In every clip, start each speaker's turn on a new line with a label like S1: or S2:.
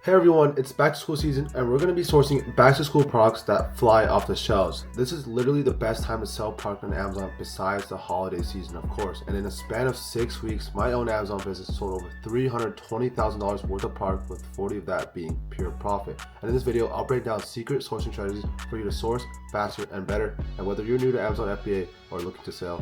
S1: Hey everyone, it's back to school season and we're going to be sourcing back to school products that fly off the shelves. This is literally the best time to sell product on Amazon besides the holiday season, of course. And in a span of 6 weeks, my own Amazon business sold over $320,000 worth of product, with 40 of that being pure profit. And in this video, I'll break down secret sourcing strategies for you to source faster and better. And whether you're new to Amazon FBA or looking to sell,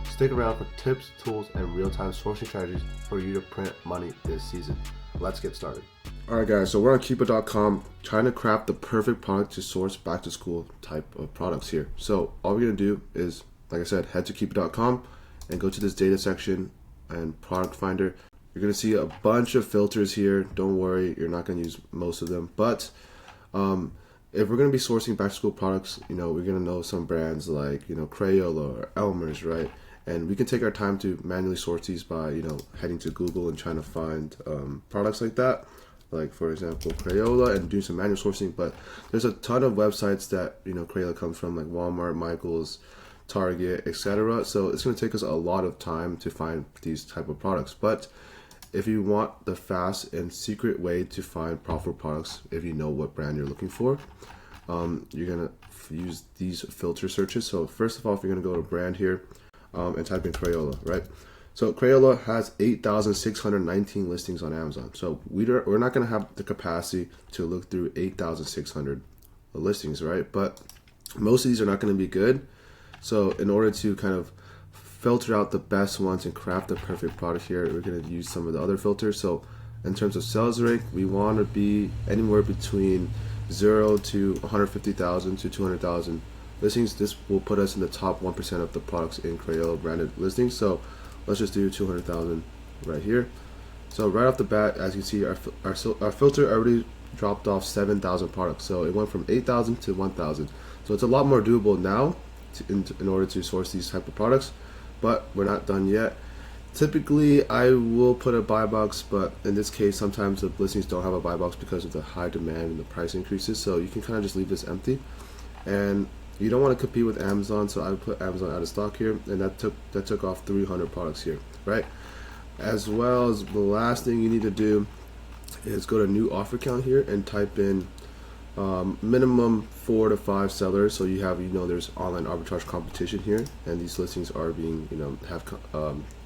S1: stick around for tips, tools, and real-time sourcing strategies for you to print money this season. Let's get started. Alright guys, so we're on Keepa.com trying to craft the perfect product to source back to school type of products here. So all we're going to do is, like I said, head to Keepa.com and go to this data section and product finder. You're going to see a bunch of filters here. Don't worry, you're not going to use most of them. But if we're going to be sourcing back to school products, we're going to know some brands like, Crayola or Elmer's, right? And we can take our time to manually source these by, heading to Google and trying to find products like that. Like for example, Crayola, and do some manual sourcing. But there's a ton of websites that Crayola comes from, like Walmart, Michaels, Target, etc. So it's going to take us a lot of time to find these type of products. But if you want the fast and secret way to find profitable products, if you know what brand you're looking for, you're going to use these filter searches. So first of all, if you're going to go to brand here and type in Crayola, right? So Crayola has 8,619 listings on Amazon. So we're not going to have the capacity to look through 8,600 listings, right? But most of these are not going to be good. So in order to kind of filter out the best ones and craft the perfect product here, we're going to use some of the other filters. So in terms of sales rank, we want to be anywhere between 0 to 150,000 to 200,000 listings. This will put us in the top 1% of the products in Crayola branded listings. So let's just do 200,000 right here. So right off the bat, as you see, our filter already dropped off 7,000 products. So it went from 8,000 to 1,000. So it's a lot more doable now in order to source these type of products, but we're not done yet. Typically, I will put a buy box, but in this case, sometimes the listings don't have a buy box because of the high demand and the price increases. So you can kind of just leave this empty. And you don't want to compete with Amazon, so I would put Amazon out of stock here, and that took off 300 products here, right? As well as the last thing you need to do is go to new offer count here and type in minimum 4 to 5 sellers. So you have, there's online arbitrage competition here, and these listings are being, have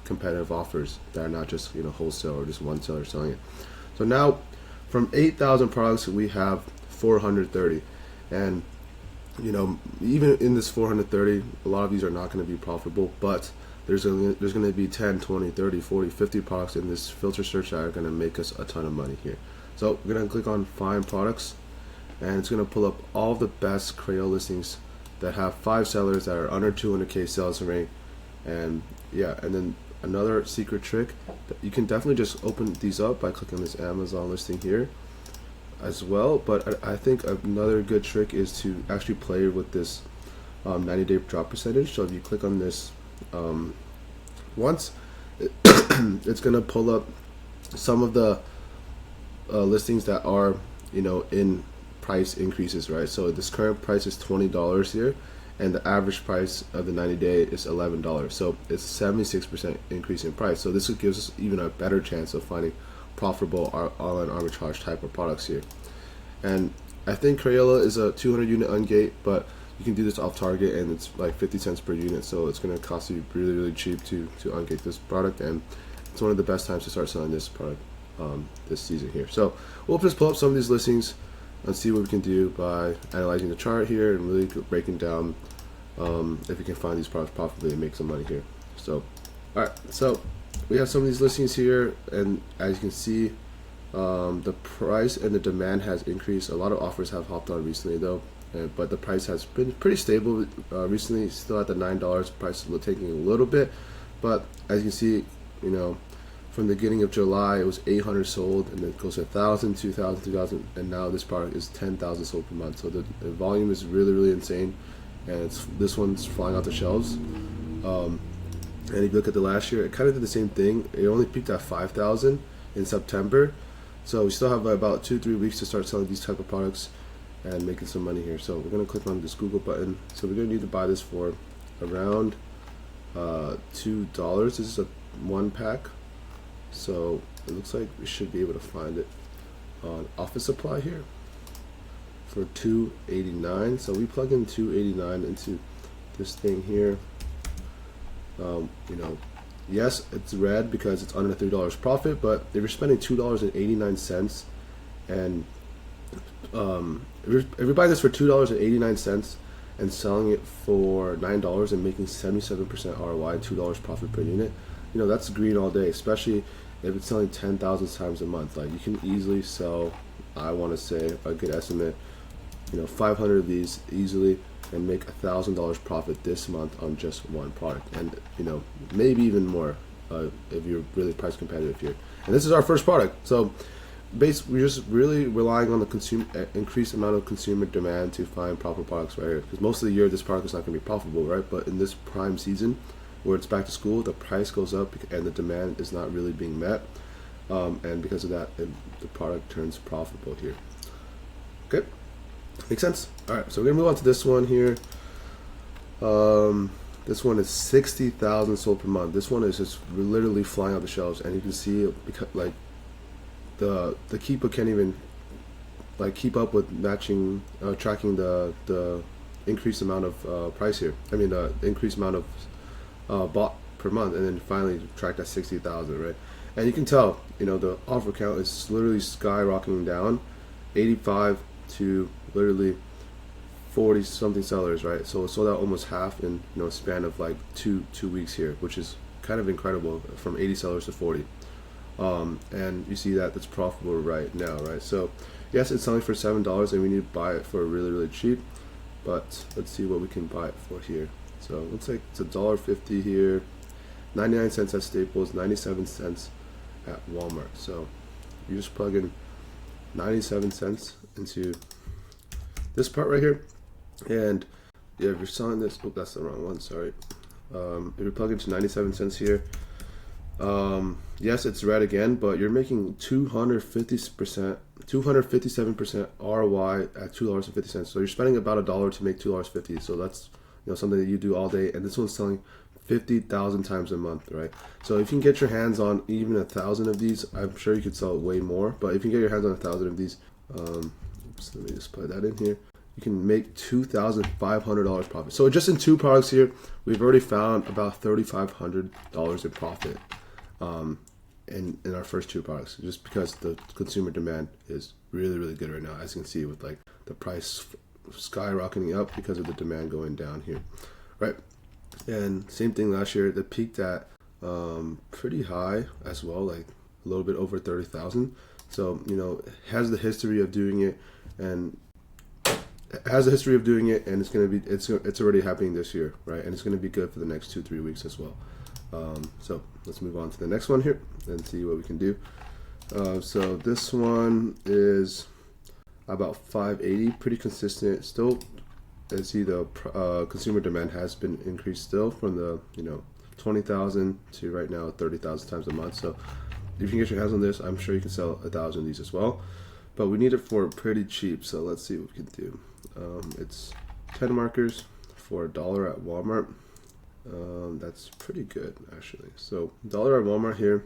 S1: competitive offers that are not just, wholesale or just one seller selling it. So now from 8,000 products, we have 430, and even in this 430, a lot of these are not going to be profitable, but there's going to be 10, 20, 30, 40, 50 products in this filter search that are going to make us a ton of money here. So we're going to click on find products, and it's going to pull up all the best Crayola listings that have 5 sellers that are under 200K sales rank. And yeah, and then another secret trick, you can definitely just open these up by clicking this Amazon listing here as well. But I think another good trick is to actually play with this 90-day drop percentage. So if you click on this once, it's going to pull up some of the listings that are in price increases, right? So this current price is $20 here, and the average price of the 90-day is $11. So it's 76% increase in price. So this gives us even a better chance of finding profitable online arbitrage type of products here. And I think Crayola is a 200 unit ungate, but you can do this off Target, and it's like 50 cents per unit. So it's going to cost you really, really cheap to ungate this product, and it's one of the best times to start selling this product this season here. So we'll just pull up some of these listings and see what we can do by analyzing the chart here and really breaking down if we can find these products profitably and make some money here. So alright, so we have some of these listings here, and as you can see, the price and the demand has increased. A lot of offers have hopped on recently though, but the price has been pretty stable recently. Still at the $9. Price is taking a little bit, but as you can see, from the beginning of July, it was 800 sold, and then it goes to 1,000, 2,000, 3,000, and now this product is 10,000 sold per month. So the volume is really, really insane, and this one's flying off the shelves. And if you look at the last year, it kind of did the same thing. It only peaked at 5,000 in September, so we still have about 2-3 weeks to start selling these type of products and making some money here. So we're going to click on this Google button. So we're going to need to buy this for around $2. This is a 1 pack. So it looks like we should be able to find it on office supply here for $2.89. So we plug in $2.89 into this thing here. You know, yes, it's red because it's under $3 profit, but if you're spending $2.89 and if you're buying this for $2.89 and selling it for $9 and making 77% ROI, $2 profit per unit, you know, that's green all day, especially if it's selling 10,000 times a month. Like, you can easily sell, I want to say a good estimate, you know, 500 of these easily and make $1,000 profit this month on just one product, and you know, maybe even more if you're really price competitive here. And this is our first product, so we're just really relying on the consumer increased amount of consumer demand to find proper products right here, because most of the year this product is not going to be profitable, right? But in this prime season where it's back to school, the price goes up and the demand is not really being met, and because of that, the product turns profitable here. Okay, makes sense. All right, so we're gonna move on to this one here. This one is 60,000 sold per month. This one is just literally flying off the shelves, and you can see it because, like, the Keepa can't even like keep up with matching, tracking the increased amount of price here. I mean, the increased amount of bought per month, and then finally tracked at 60,000, right? And you can tell, you know, the offer count is literally skyrocketing down, 85 to literally 40 something sellers, right? So it sold out almost half in, you know, a span of like two weeks here, which is kind of incredible, from 80 sellers to 40. And you see that it's profitable right now, right? So yes, it's selling for $7 and we need to buy it for really cheap, but let's see what we can buy it for here. So it looks like it's $1.50 here, 99 cents at Staples, 97 cents at Walmart. So you just plug in 97 cents into this part right here, and yeah, if you're selling this, oh, that's the wrong one, sorry. If you're plugging to 97 cents here, yes, it's red again, but you're making 257% ROI at $2.50. So you're spending about $1 to make $2.50. So that's, you know, something that you do all day, and this one's selling 50,000 times a month, right? So if you can get your hands on even 1,000 of these, I'm sure you could sell way more. But if you can get your hands on 1,000 of these, oops, let me just plug that in here. You can make $2,500 profit. So just in two products here, we've already found about $3,500 in profit in our first two products, just because the consumer demand is really good right now, as you can see with like the price skyrocketing up because of the demand going down here, right? And same thing last year, it peaked at pretty high as well, like a little bit over 30,000. So, you know, it has the history of doing it, and it's gonna be it's already happening this year, right? And it's gonna be good for the next 2-3 weeks as well. So let's move on to the next one here and see what we can do. So this one is about 580, pretty consistent still. As see, the consumer demand has been increased still from the 20,000 to right now 30,000 times a month. So if you can get your hands on this, I'm sure you can sell 1,000 of these as well. But we need it for pretty cheap, so let's see what we can do. It's 10 markers for $1 at Walmart. That's pretty good actually. So $1 at Walmart here.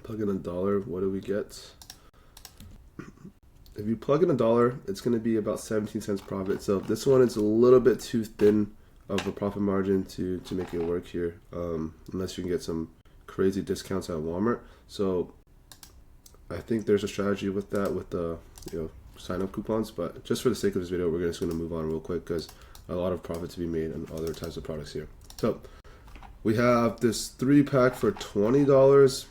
S1: Plug in $1. What do we get? If you plug in $1, it's going to be about 17 cents profit. So this one is a little bit too thin of a profit margin to make it work here, unless you can get some crazy discounts at Walmart. So I think there's a strategy with that, with the sign up coupons. But just for the sake of this video, we're just going to move on real quick because a lot of profit to be made on other types of products here. So we have this 3-pack for $20.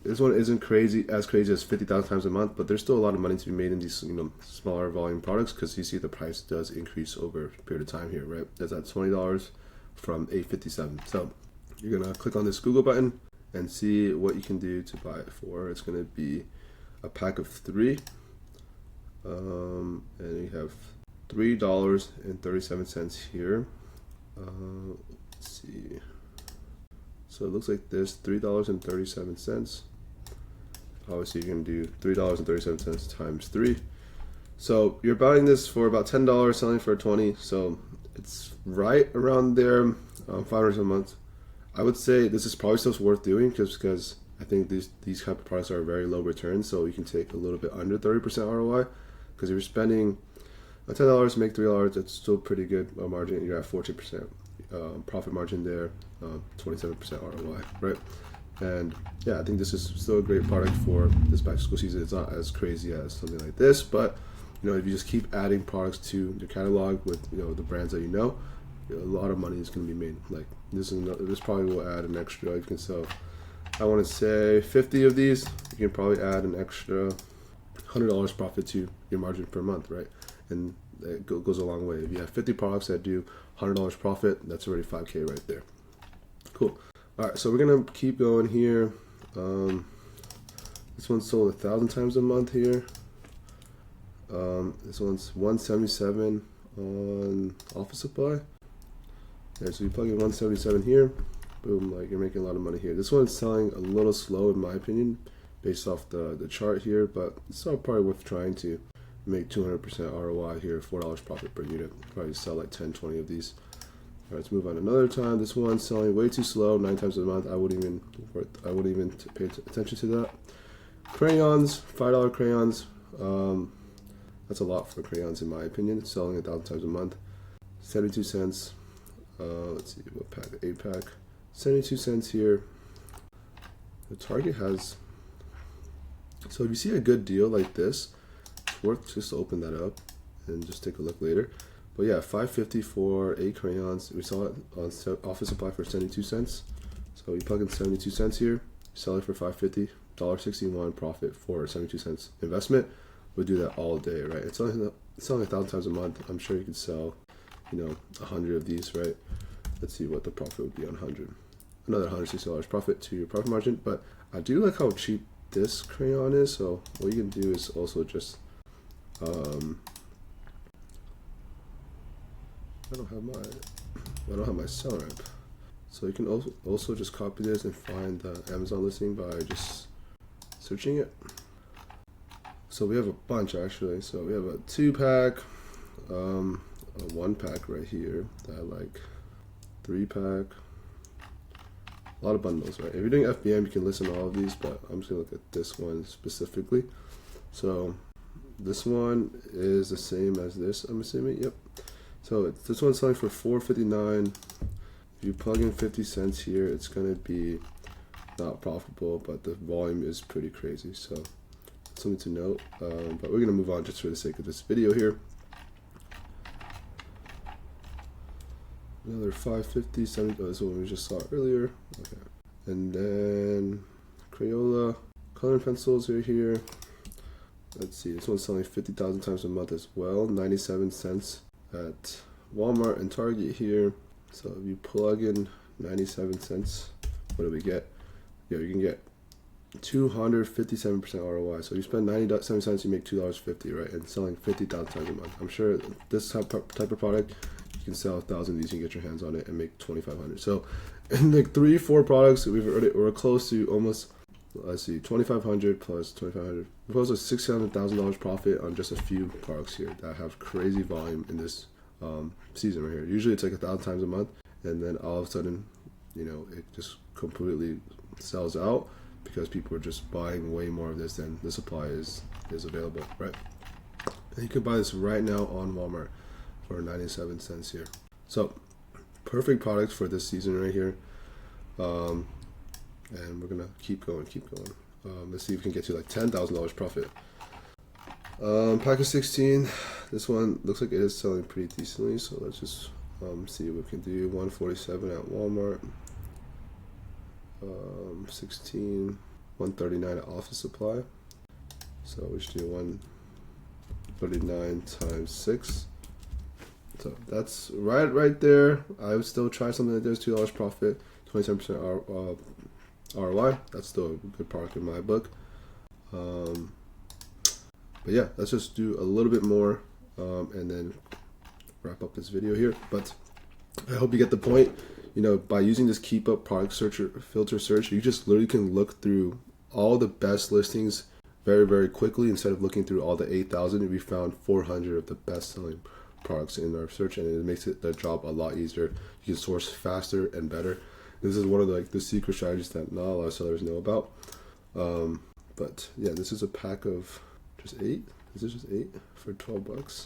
S1: This one isn't as crazy as 50,000 times a month, but there's still a lot of money to be made in these smaller volume products, because you see the price does increase over a period of time here, right? That's at $20 from $8.57. So you're gonna click on this Google button and see what you can do to buy it for. It's gonna be a pack of 3, and you have $3.37 here. Let's see. So it looks like this, $3.37. Obviously you're gonna do $3.37 times 3. So you're buying this for about $10, selling for $20. So it's right around there, $500 a month. I would say this is probably still worth doing, just because I think these type of products are very low return, so you can take a little bit under 30% ROI, because if you're spending $10 to make $3, it's still pretty good margin. You're at 14% profit margin there, 27% ROI, right? And yeah, I think this is still a great product for this back to school season. It's not as crazy as something like this, but you know, if you just keep adding products to your catalog with, you know, the brands that you know, a lot of money is going to be made. Like this probably will add an extra. You can sell, I want to say 50 of these. You can probably add an extra $100 profit to your margin per month, right? And it goes a long way. If you have 50 products that do $100 profit, that's already 5K right there. Cool. All right, so we're gonna keep going here. This one's sold 1,000 times a month here. This one's 177 on Office Supply. Yeah, so you plug in 177 here, boom, like you're making a lot of money here. This one's selling a little slow in my opinion, based off the chart here, but it's still probably worth trying to make 200% ROI here, $4 profit per unit. Probably sell like 10, 20 of these. All right, let's move on another time. This one's selling way too slow, 9 times a month. I wouldn't even pay attention to that. Crayons, $5 crayons. That's a lot for crayons in my opinion. It's selling 1,000 times a month. 72 cents. Let's see what pack, 8 pack. 72 cents here. The Target has. So if you see a good deal like this, it's worth just to open that up and just take a look later. But yeah, $5.50 for 8 crayons. We saw it on Office Supply for 72 cents. So you plug in 72 cents here, sell it for $5.50, $1.61 profit for 72 cents investment. We'll do that all day, right? It's selling 1,000 times a month. I'm sure you could sell, you know, 100 of these, right? Let's see what the profit would be on 100. Another $160 profit to your profit margin. But I do like how cheap this crayon is. So what you can do is also just, I don't have my seller app. So you can also just copy this and find the Amazon listing by just searching it. So we have a bunch actually. So we have a 2-pack, a 1-pack right here that I like, 3-pack, a lot of bundles, right? If you're doing FBM, you can list in all of these, but I'm just gonna look at this one specifically. So this one is the same as this, I'm assuming. Yep. So this one's selling for $4.59. If you plug in 50 cents here, it's gonna be not profitable, but the volume is pretty crazy. So something to note. But we're gonna move on just for the sake of this video here. Another $5.50, 70. Oh, this one we just saw earlier. Okay. And then Crayola coloring pencils are here. Let's see. This one's selling 50,000 times a month as well. 97 cents at Walmart and Target here. So if you plug in 97 cents, what do we get? Yeah, you can get 257% ROI. So you spend 97 cents, you make $2.50, right? And selling 50,000 times a month. I'm sure this type of product, you can sell 1,000 of these and get your hands on it and make 2,500. So in like 3-4 products, we're close to almost, let's see, 2,500 plus 2,500. We're close to $600,000 profit on just a few products here that have crazy volume in this season right here. Usually it's like 1,000 times a month, and then all of a sudden, you know, it just completely sells out because people are just buying way more of this than the supply is available, right? And you can buy this right now on Walmart for 97 cents here. So perfect products for this season right here. And we're gonna keep going. Let's see if we can get to like $10,000 profit. Pack of 16. This one looks like it is selling pretty decently, so let's just see what we can do. 147 at Walmart. 16, 139 at Office Supply. So we should do 139 times 6. So that's right there. I would still try something like this. $2 profit, 27% ROI. That's still a good product in my book. But yeah, let's just do a little bit more and then wrap up this video here. But I hope you get the point. You know, by using this Keep Up product filter search, you just literally can look through all the best listings very, very quickly instead of looking through all the 8,000. We found 400 of the best selling products in our search, and it makes the job a lot easier. You can source faster and better. This is one of the secret strategies that not a lot of sellers know about. But yeah, this is a pack of just 8. Is it just 8 for $12?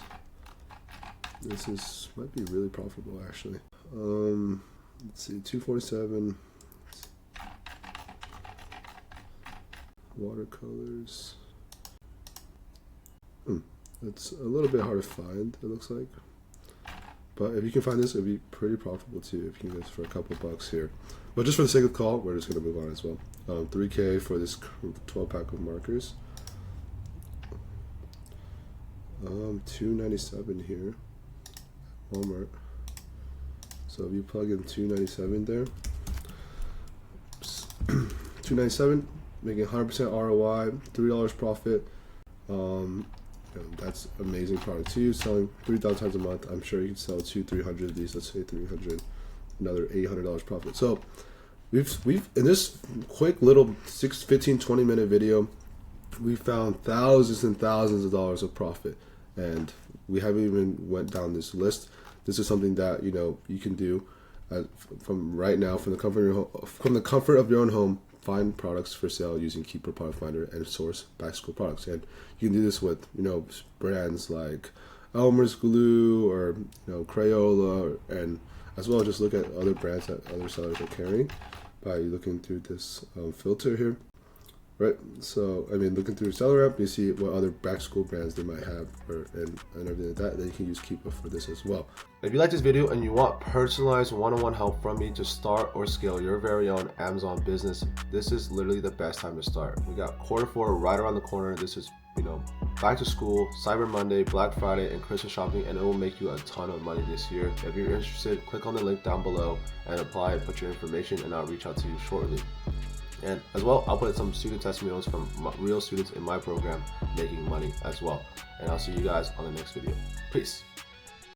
S1: This might be really profitable actually. Let's see, 247 watercolors. It's a little bit hard to find, it looks like. But if you can find this, it'd be pretty profitable too if you can get this for a couple bucks here. But just for the sake of the call, we're just gonna move on as well. 3K for this 12 pack of markers. $297 here, Walmart. So if you plug in $297 there, $297, making 100% ROI, $3 profit. That's amazing product too. Selling 3,000 times a month, I'm sure you can sell 200-300 of these. Let's say 300, another $800 profit. So we've in this quick little 15-20 minute video, we found thousands and thousands of dollars of profit, and we haven't even went down this list. This is something that you can do from right now, from the comfort of your own home. Find products for sale using Keeper Product Finder and source back-to-school products. And you can do this with brands like Elmer's Glue or Crayola, and as well just look at other brands that other sellers are carrying by looking through this filter here. Right, so looking through Seller App, you see what other back-to-school brands they might have, and everything like that. Then you can use Keepa for this as well. If you like this video and you want personalized one-on-one help from me to start or scale your very own Amazon business, this is literally the best time to start. We got Q4 right around the corner. This is back to school, Cyber Monday, Black Friday, and Christmas shopping, and it will make you a ton of money this year. If you're interested, click on the link down below and apply and put your information, and I'll reach out to you shortly. And as well, I'll put some student testimonials from real students in my program making money as well. And I'll see you guys on the next video. Peace.